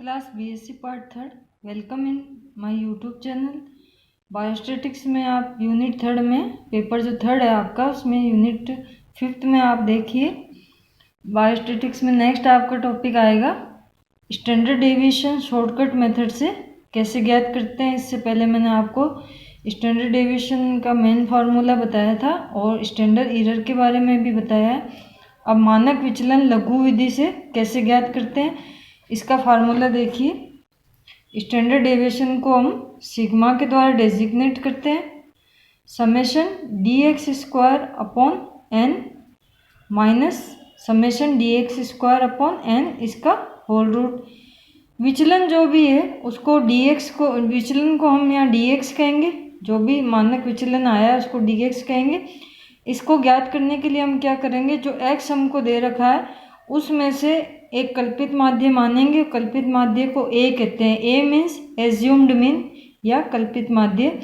Class BSc part third. Welcome in my YouTube channel. Biostatics में आप unit third में paper जो third है आपका, उसमें यूनिट फिफ्थ में आप देखिए बायोस्टैटिक्स में नेक्स्ट आपका टॉपिक आएगा स्टैंडर्ड डेविएशन शॉर्टकट मेथड से कैसे ज्ञात करते हैं। इससे पहले मैंने आपको स्टैंडर्ड डेविएशन का मेन फार्मूला बताया था और स्टैंडर्ड एरर के बारे में भी बताया है। अब मानक विचलन लघु विधि से कैसे ज्ञात करते हैं, इसका फार्मूला देखिए। स्टैंडर्ड डेविएशन को हम सिग्मा के द्वारा डेजिग्नेट करते हैं, summation d x square upon n minus summation d x square upon n, इसका होल रूट। विचलन जो भी है उसको dx को, विचलन को हम यहाँ dx कहेंगे, जो भी मानक विचलन आया है उसको dx कहेंगे। इसको ज्ञात करने के लिए हम क्या करेंगे, जो x हमको दे रखा है उसमें से एक कल्पित माध्य मानेंगे। कल्पित माध्य को a कहते हैं। a मीन्स एज्यूम्ड मीन या कल्पित माध्य।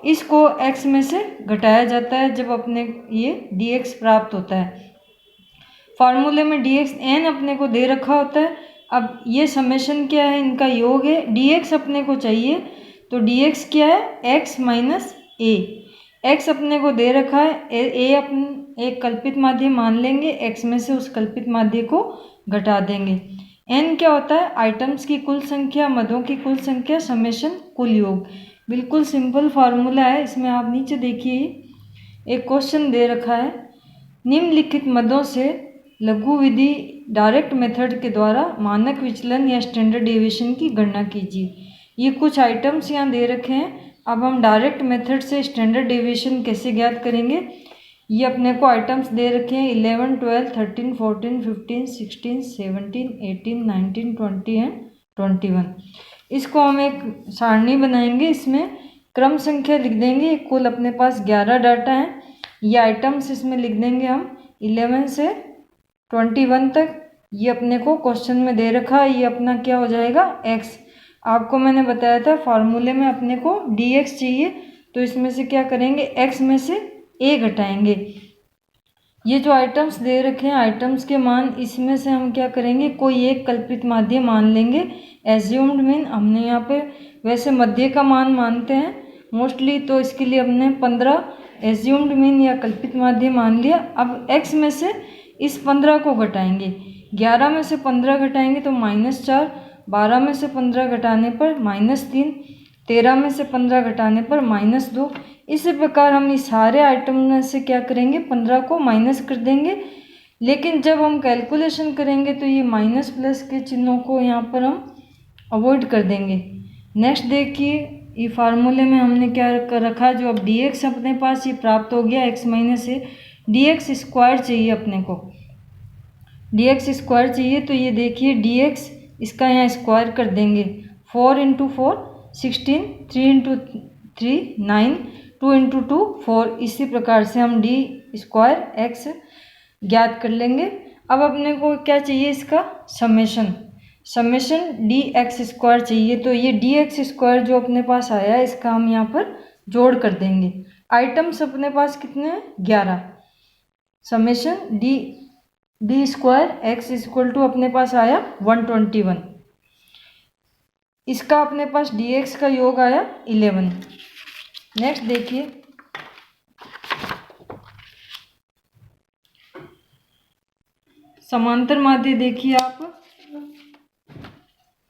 इसको x में से घटाया जाता है जब अपने ये dx प्राप्त होता है। फार्मूले में dx n अपने को दे रखा होता है। अब ये समेशन क्या है, इनका योग है। dx अपने को चाहिए तो dx क्या है, x माइनस a। x अपने को दे रखा है, a अपने एक कल्पित माध्य मान लेंगे, x में से उस कल्पित माध्य को घटा देंगे। n क्या होता है, आइटम्स की कुल संख्या, मदों की कुल संख्या, समेशन कुल योग। बिल्कुल सिंपल फार्मूला है। इसमें आप नीचे देखिए एक क्वेश्चन दे रखा है, निम्नलिखित मदों से लघु विधि डायरेक्ट मेथड के द्वारा मानक विचलन या स्टैंडर्ड डेविएशन की गणना कीजिए। ये कुछ आइटम्स यहाँ दे रखे हैं। अब हम डायरेक्ट मेथड से स्टैंडर्ड डेविएशन कैसे ज्ञात करेंगे। ये अपने को आइटम्स दे रखे हैं 11, 12, 13, 14, 15, 16, 17, 18, 19, 20 एंड 21। इसको हम एक सारणी बनाएंगे, इसमें क्रम संख्या लिख देंगे। कुल अपने पास 11 डाटा हैं। ये आइटम्स इसमें लिख देंगे हम 11 से 21 तक। ये अपने को क्वेश्चन में दे रखा है, ये अपना क्या हो जाएगा, x। आपको मैंने बताया था फार्मूले में अपने को dx चाहिए, तो इसमें से क्या करेंगे, x में से a घटाएंगे। ये जो आइटम्स दे रखे हैं, आइटम्स के मान, इसमें से हम क्या करेंगे, कोई एक कल्पित माध्य मान लेंगे। एज्यूम्ड मीन हमने यहाँ पे वैसे मध्य का मान मानते हैं मोस्टली, तो इसके लिए हमने 15 एज्यूम्ड मीन या कल्पित माध्य मान लिया। अब x में से इस 15 को घटाएंगे। 11 में से 15 घटाएंगे तो -4, 12 में से 15 घटाने पर -3, 13 में से 15 घटाने पर -2। इसी प्रकार हम इस सारे आइटम में से क्या करेंगे, 15 को माइनस कर देंगे। लेकिन जब हम कैलकुलेशन करेंगे तो ये माइनस प्लस के चिन्हों को यहाँ पर हम अवॉइड कर देंगे। नेक्स्ट देखिए, ये फार्मूले में हमने क्या कर रखा है, जो अब dx अपने पास ये प्राप्त हो गया, x माइनस ए। dx स्क्वायर चाहिए अपने को, dx स्क्वायर चाहिए, तो ये देखिए dx इसका यहाँ स्क्वायर कर देंगे। 4 × 4 16, 3 × 3 9, 2 × 2 4। इसी प्रकार से हम d स्क्वायर x ज्ञात कर लेंगे। अब अपने को क्या चाहिए, इसका समेशन, समेशन dx स्क्वायर चाहिए, तो ये dx स्क्वायर जो अपने पास आया है इसका हम यहाँ पर जोड़ कर देंगे। आइटम्स अपने पास कितने हैं, 11। Summation d square x equal to अपने पास आया 121। इसका अपने पास dx का योग आया 11। नेक्स्ट देखिए, समांतर माध्य देखिए आप,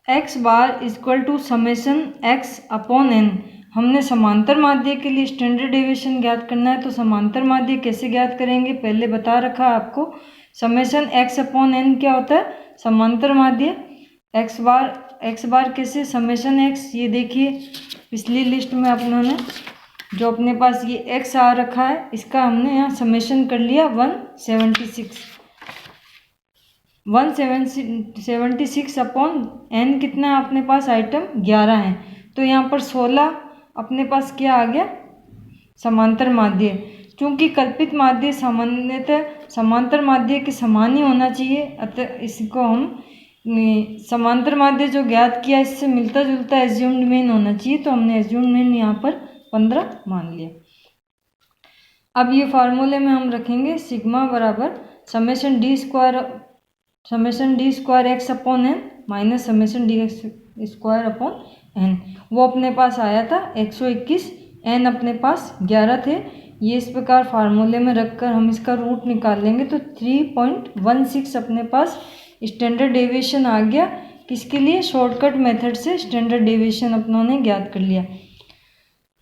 x bar equal to summation x upon n। हमने समांतर माध्य के लिए स्टैंडर्ड डेविएशन ज्ञात करना है, तो समांतर माध्य कैसे ज्ञात करेंगे, पहले बता रखा है आपको। समेशन x अपॉन n क्या होता है, समांतर माध्य x बार कैसे, समेशन x, ये देखिए पिछली लिस्ट में अपनों जो अपने पास ये x आ रखा है, इसका हमने यहाँ समेशन कर लिया 176 अपॉन n। कितना है अपने पास, आइटम 11 है, तो यहाँ पर 16 अपने पास क्या आ गया, समांतर माध्य। चूंकि कल्पित माध्य सामान्यतः समांतर माध्य के समान ही होना चाहिए, अतः इसको हम समांतर माध्य जो ज्ञात किया इससे मिलता जुलता एज्यूम्ड मीन होना चाहिए, तो हमने एज्यूम्ड मीन यहाँ पर 15 मान लिया। अब ये फार्मूले में हम रखेंगे सिग्मा बराबर summation d square summation d square x upon n minus summation d x square upon n, वो अपने पास आया था 121, एन अपने पास 11 थे। ये इस प्रकार फार्मूले में रखकर हम इसका रूट निकाल लेंगे तो 3.16 अपने पास स्टैंडर्ड डेविएशन आ गया। किसके लिए? शॉर्टकट मेथड से स्टैंडर्ड डेविएशन अपनों ने ज्ञात कर लिया।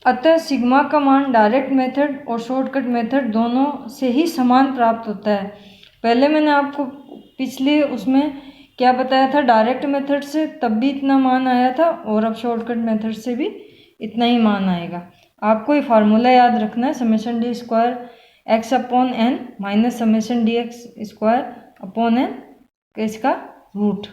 अतः सिग्मा का मान डायरेक्ट मेथड और शॉर्टकट मेथड दोनों से ही समान प्राप्त होता है। पहले मैंने आपको पिछले उसमें क्या बताया था, डायरेक्ट मेथड से तब भी इतना मान आया था और अब शॉर्टकट मेथड से भी इतना ही मान आएगा। आपको ये फार्मूला याद रखना है, summation d square x upon n minus summation d x square upon n इसका रूट।